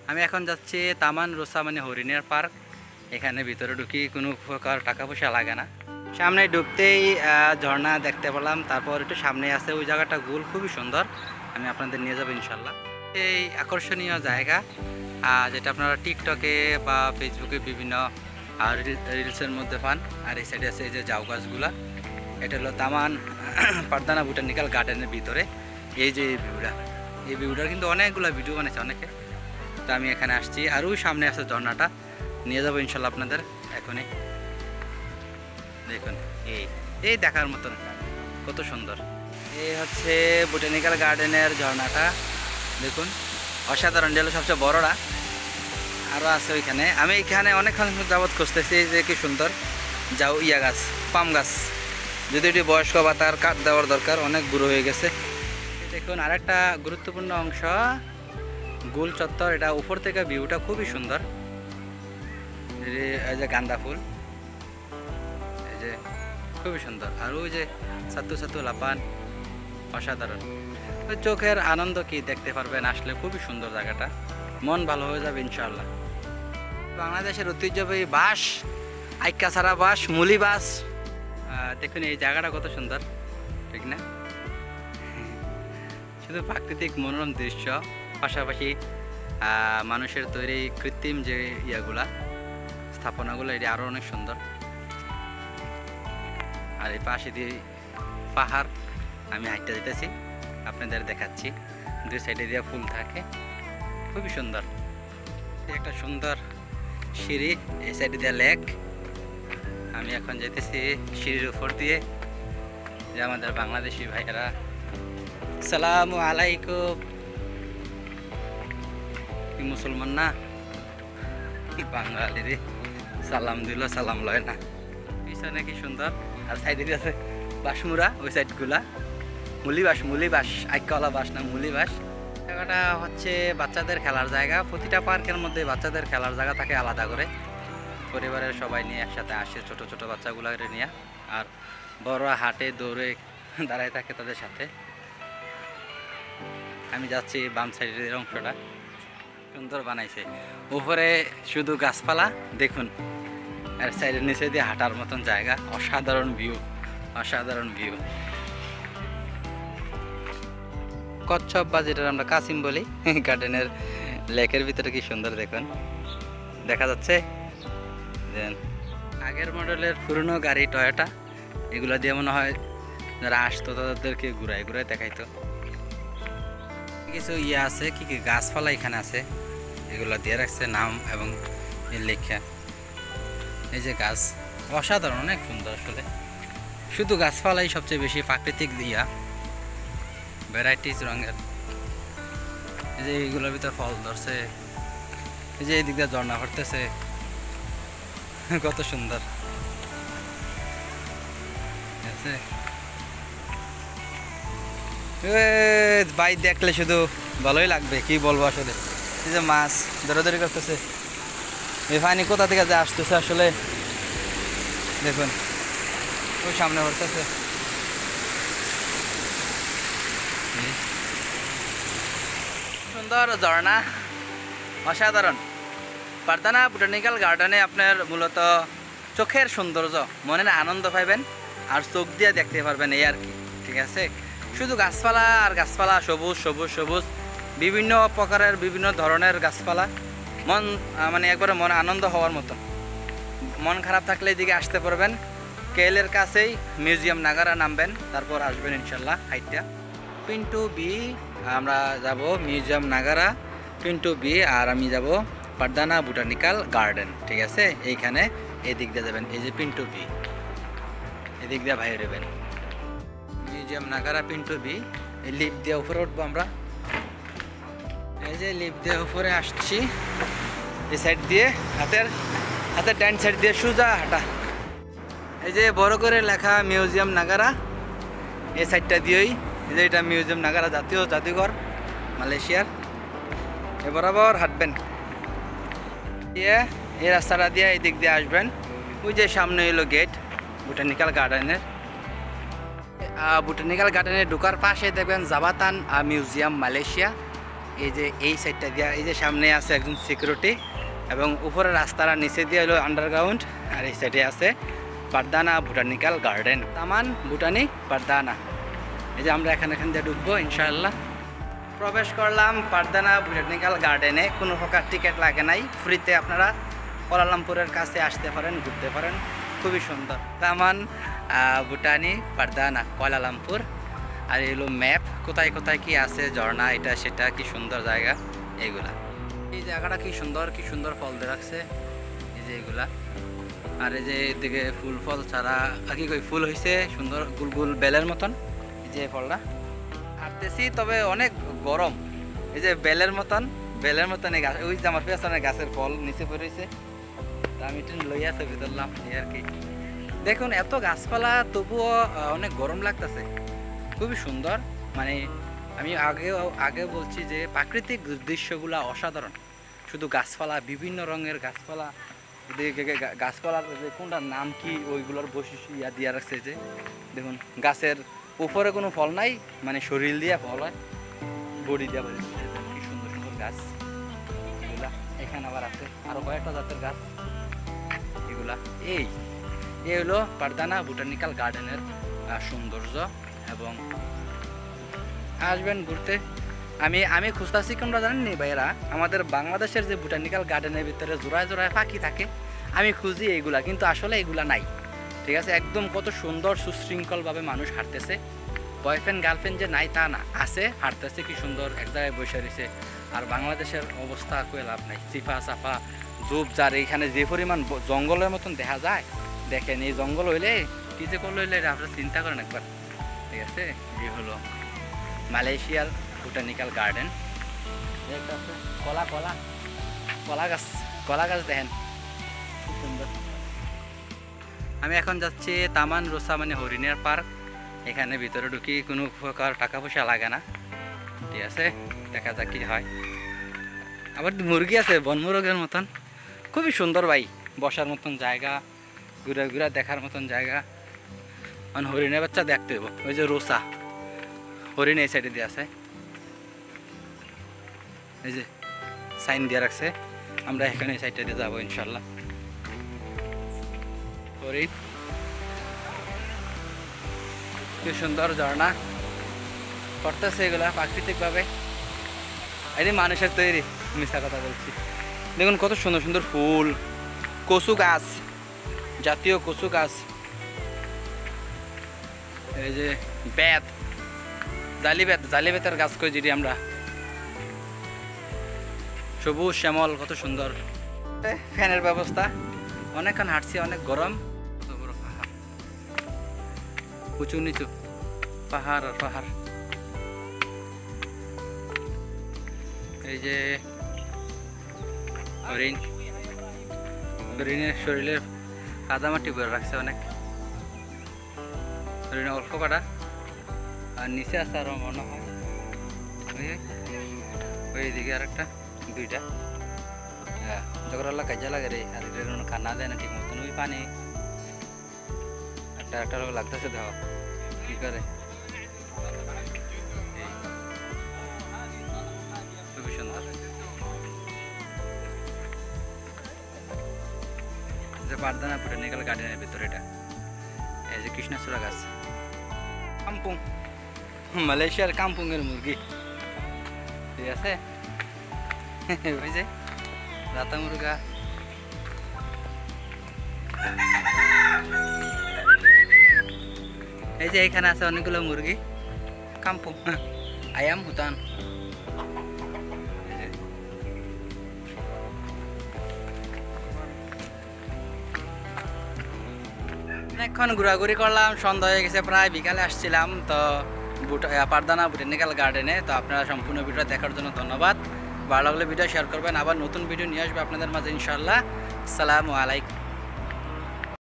আমি এখন যাচ্ছি তামান রোসা মানে হরিণের পার্ক। এখানে ভিতরে ঢুকি কোনো প্রকার টাকা পয়সা লাগে না। সামনে ঢুকতেই ঝর্ণা দেখতে পেলাম। তারপর একটু সামনে আছে ওই জায়গাটা গোল, খুবই সুন্দর। আমি আপনাদের নিয়ে যাবো ইনশাল্লাহ। এই আকর্ষণীয় জায়গা যেটা আপনারা টিকটকে বা ফেসবুকে বিভিন্ন রিলসের মধ্যে পান। আর এই সাইডে আছে এই যে জাউ গাছগুলা। এটা হলো তামান পারদানা বোটানিক্যাল গার্ডেনের ভিতরে। এই যে এই ভিউটার কিন্তু অনেকগুলো ভিডিও বানিয়েছে অনেকে। তো আমি এখানে আসছি, আর ওই সামনে আছে ঝর্ণাটা, নিয়ে যাবো ইনশাল্লাহ আপনাদের এখনই। দেখুন এই এই দেখার মতন কত সুন্দর। এই হচ্ছে বোটানিক্যাল গার্ডেনের ঝর্ণাটা, দেখুন অসাধারণ। হলো সবচেয়ে বড়রা, আরও আছে ওইখানে। আমি এখানে অনেকক্ষণ যাবৎ খুঁজতেছি যে কি সুন্দর যাও গাছ, পাম গাছ। যদি এটি বয়স্ক বা তার কাঠ দেওয়ার দরকার, অনেক বুড়ো হয়ে গেছে। দেখুন আরেকটা গুরুত্বপূর্ণ অংশ গোল চত্বর। এটা উপর থেকে ভিউটা খুবই সুন্দর। এই যে গাঁদা ফুল, এই যে খুবই সুন্দর। আর ওই যে সাতু সাতু লাপান, অসাধারণ। ওই চোখের আনন্দ কি দেখতে পারবেন আসলে, খুবই সুন্দর জায়গাটা, মন ভালো হয়ে যাবে ইনশাআল্লাহ। বাংলাদেশের ঐতিহ্যবাহী বাঁশ, আইক্কা ছাড়া বাঁশ, মুলি বাঁশ। দেখুন এই জায়গাটা কত সুন্দর, ঠিক না? শুধু প্রাকৃতিক মনোরম দৃশ্য, পাশাপাশি মানুষের তৈরি কৃত্রিম যে স্থাপনাগুলো, এটি আরও অনেক সুন্দর। আর এই পাশে দিয়ে পাহাড়, আমি হাইটটা যেতেছি আপনাদের দেখাচ্ছি। দুই সাইডে দিয়ে ফুল থাকে, খুবই সুন্দর। একটা সুন্দর সিঁড়ি, এই সাইডে দিয়ে লেক। আমি এখন যেতেছি সিঁড়ির উপর দিয়ে। যে আমাদের বাংলাদেশি ভাইয়েরা, সালামু আলাইকুম, কি মুসলমান না, বাঙালি রে, সালাম দিল সালাম লয় না। পিছনে কি সুন্দর। আর সাইডে আছে বাঁশমুড়া, ওই সাইডগুলা মুলি বাঁশ, আইক্কাওয়ালা বাঁশ না, মুলি বাঁশ। জায়গাটা হচ্ছে বাচ্চাদের খেলার জায়গা। প্রতিটা পার্কের মধ্যে বাচ্চাদের খেলার জায়গা থাকে আলাদা করে। পরিবারের সবাই নিয়ে একসাথে আসে, ছোট ছোট বাচ্চাগুলোকে নিয়ে। আর বড়রা হাটে দৌড়ে দাঁড়ায় থাকে তাদের সাথে। আমি যাচ্ছি বাম সাইডের অংশটা, সুন্দর বানাইছে। উপরে শুধু গাছপালা, দেখুন। আর সাইডের নিচে দিয়ে হাঁটার মতন জায়গা, অসাধারণ ভিউ, অসাধারণ ভিউ। কচ্ছপ বা যেটা আমরা কাসিম বলি, গার্ডেনের লেকের ভিতরে কি সুন্দর দেখুন, দেখা যাচ্ছে। আগের মডেলের পুরনো গাড়ি টয়োটা, এগুলো দিয়ে মনে হয় যারা আসতো তাদেরকে ঘুরায় ঘুরায় দেখাইতো। কিছু আছে কি কি গাছপালা এখানে আছে, এগুলো দিয়ে রাখছে নাম এবং লেখা। এই যে গাছ, অসাধারণ, অনেক সুন্দর আসলে। শুধু গাছপালাই সবচেয়ে বেশি প্রাকৃতিক ভ্যারাইটিস রঙের। এই যে এইগুলোর ভিতর ফল ধরছে, এই যে এই দিক দিয়ে ঝর্ণা ভরতেছে, কত সুন্দর। ভাই দেখলে শুধু ভালোই লাগবে, কি বলবো আসলে। এই যে মাছ দৌড়াদৌড়ি করতেছে, এই পানি কোথা থেকে যে আসতেছে আসলে, দেখুন ওই সামনে ভরতেছে। সুন্দর ঝর্ণা, অসাধারণ। পারদানা বোটানিক্যাল গার্ডেনে আপনার মূলত চোখের সৌন্দর্য, মনের আনন্দ পাইবেন আর চোখ দিয়ে দেখতে পারবেন, এই আর কি, ঠিক আছে? শুধু গাছপালা আর গাছপালা, সবুজ সবুজ সবুজ, বিভিন্ন প্রকারের বিভিন্ন ধরনের গাছপালা। মন মানে একবারে মনে আনন্দ হওয়ার মতন। মন খারাপ থাকলে এদিকে আসতে পারবেন। কেএলের কাছেই মিউজিয়াম নাগারা নামবেন, তারপর আসবেন ইনশাল্লাহ হাইটটা। পিন্টু বি, আমরা যাব মিউজিয়াম নাগারা, পিন্টু বি, আর আমি যাব পারদানা বোটানিক্যাল গার্ডেন, ঠিক আছে? এইখানে এদিক দিয়ে যাবেন, এই যে পিন্টু বি, এদিক দিয়ে বাইরে যাবেন। Museum Nagara, Pintu B. এই লিফট দিয়ে উপরে উঠবো আমরা। এই যে লিফট দিয়ে উপরে আসছি, এই সাইড দিয়ে হাতের ডান সাইড দিয়ে সোজা হাঁটা। এই যে বড় করে লেখা মিউজিয়াম নাগারা, এই সাইডটা দিয়েই। এই যে এটা মিউজিয়াম নাগারা জাতীয় জাদুঘর মালয়েশিয়ার। এ বরাবর হাঁটবেন, এই রাস্তাটা দিয়ে এই দিক দিয়ে আসবেন। ওই যে সামনে এলো গেট বোটানিক্যাল গার্ডেনের। বোটানিক্যাল গার্ডেনে ঢোকার পাশে দেখবেন জাবাতান মিউজিয়াম মালয়েশিয়া। এই যে এই সাইডটা দিয়া, এই যে সামনে আছে একজন সিকিউরিটি, এবং উপরে রাস্তার নিচে দিয়ে হলো আন্ডারগ্রাউন্ড, আর এই সাইডে আছে পারদানা বোটানিক্যাল গার্ডেন, তামান ভুটানি পারদানা। এই যে আমরা এখান দিয়ে ঢুকবো ইনশাআল্লাহ। প্রবেশ করলাম পারদানা বোটানিক্যাল গার্ডেনে, কোনো প্রকার টিকিট লাগে নাই, ফ্রিতে আপনারা কুয়ালালামপুরের কাছে আসতে পারেন, ঘুরতে পারেন, খুবই সুন্দর। তামান ভুটানি পারদানা কুয়ালালামপুর। আর এগুলো ম্যাপ, কোথায় কোথায় কি আছে, ঝর্ণা, এটা সেটা, কি সুন্দর জায়গা এইগুলা। এই জায়গাটা কি সুন্দর ফল দিয়ে রাখছে, এই যে এগুলা। আর এই যে এদিকে ফুল ফল ছাড়া কি কই ফুল হয়েছে সুন্দর গুল গুল বেলের মতন, এই যে ফলটা হাঁটতেছি, তবে অনেক গরম। এই যে বেলের মতন এই গাছ, ওই যে আমার পেছনে গাছের ফল নিচে পড়েছে, তা আমি একটু লইয়া ছবি তুললাম এই আর কি। দেখুন এত গাছপালা, তবুও অনেক গরম লাগতেছে, খুবই সুন্দর। মানে আমি আগে বলছি যে প্রাকৃতিক দৃশ্যগুলা অসাধারণ, শুধু গাছপালা, বিভিন্ন রঙের গাছপালা, গাছপালার যে কোনটার নাম কি ওইগুলোর বৈশিষ্ট্য দিয়া রাখছে। যে দেখুন গাছের উপরে কোনো ফল নাই, মানে শরীর দিয়ে ফল হয়, বডি দিয়ে বলে, কি সুন্দর সুন্দর গাছ এগুলা। এখানে আবার আছে আরো কয়েকটা জাতের গাছ এগুলা। এই হলো পারদানা বোটানিক্যাল গার্ডেনের সৌন্দর্য, এবং আসবেন ঘুরতে। আমি খুঁজতেছি কোনটা জানেন নি ভাইয়েরা, আমাদের বাংলাদেশের যে বোটানিক্যাল গার্ডেনের ভিতরে জোড়ায় জোড়ায় পাখি থাকে, আমি খুঁজি এইগুলা, কিন্তু আসলে এগুলা নাই। ঠিক আছে, একদম কত সুন্দর সুশৃঙ্খলভাবে মানুষ হাঁটতেছে, বয়ফ্রেন্ড গার্লফ্রেন্ড যে নাই তা না, আছে, হাঁটতেছে, কি সুন্দর এক জায়গায় বসে রয়েছে। আর বাংলাদেশের অবস্থা কয়ে লাভ নাই, চিফা চাফা জুপ যার, এইখানে যে পরিমাণ জঙ্গলের মতন দেখা যায়, দেখেন এই জঙ্গল হইলে কি যে করলো হইলে আপনারা চিন্তা করেন একবার। ঠিক আছে, এই হলো মালয়েশিয়ার বোটানিক্যাল গার্ডেন। কলা গাছ দেখেন খুব সুন্দর। আমি এখন যাচ্ছি তামান রোসা, মানে হরিণের পার্ক। এখানে ভিতরে ঢুকি কোনো প্রকার টাকা পয়সা লাগে না। ঠিক আছে, দেখা যাক কি হয়। আবার মুরগি আছে বনমুরগের মতন, খুবই সুন্দর ভাই, বসার মতন জায়গা, ঘুরা দেখার মতন জায়গা। মানে হরিণের বাচ্চা দেখতে হইব, ওই যে রোসা হরিণ এই সাইডে দিয়ে আছে, এই যে সাইন দিয়ে রাখছে, আমরা এখানে এই সাইডটা দিয়ে যাবো ইনশাল্লাহ। হরিণ, কি সুন্দর ঝর্ণা করতেছে এগুলা প্রাকৃতিকভাবে, এই মানুষের তৈরি, মিথ্যা কথা বলছি। দেখুন কত সুন্দর সুন্দর ফুল, কচু গাছ, জাতীয় কচু গাছ, এই যে বেত, জালি বেতের গাছ কই যেটি আমরা, সবুজ শ্যামল, কত সুন্দর। ফ্যানের ব্যবস্থা, অনেকক্ষণ হাঁটছি, অনেক গরম, উঁচু নিচু পাহাড় আর পাহাড়। এই যে হরিণের শরীরের কাদামাটি ভরে রাখছে অনেক, হরিণের অল্প কাটা, আর নিচে আছে আরো মনে হয় ওইদিকে আর একটা দুইটা। হ্যাঁ, যখন আল্লাহ কাজে লাগে রে, আর খানা দেয় না ঠিক মতন, ওই পানি একটা লাগতেছে, দেখো কি করে, খুবই সুন্দর। যে পারদানা বোটানিক্যাল গার্ডেনের ভিতরে এটা, এই যে কৃষ্ণচূড়া গাছ, কাম্পুং, মালয়েশিয়ার কাম্পুং এর মুরগি। ঠিক আছে, ওই যে রাতা মুরগা, এই যে এখানে আছে অনেকগুলো মুরগি, কাম্পুং, আয়াম হুতান। অনেকক্ষণ ঘোরাঘুরি করলাম, সন্ধ্যা হয়ে গেছে প্রায়, বিকালে আসছিলাম তো পারদানা বোটানিক্যাল গার্ডেনে। তো আপনারা সম্পূর্ণ ভিডিও দেখার জন্য ধন্যবাদ। ভালো লাগলে ভিডিও শেয়ার করবেন, আবার নতুন ভিডিও নিয়ে আসবে আপনাদের মাঝে ইনশাআল্লাহ। আসসালামু আলাইকুম।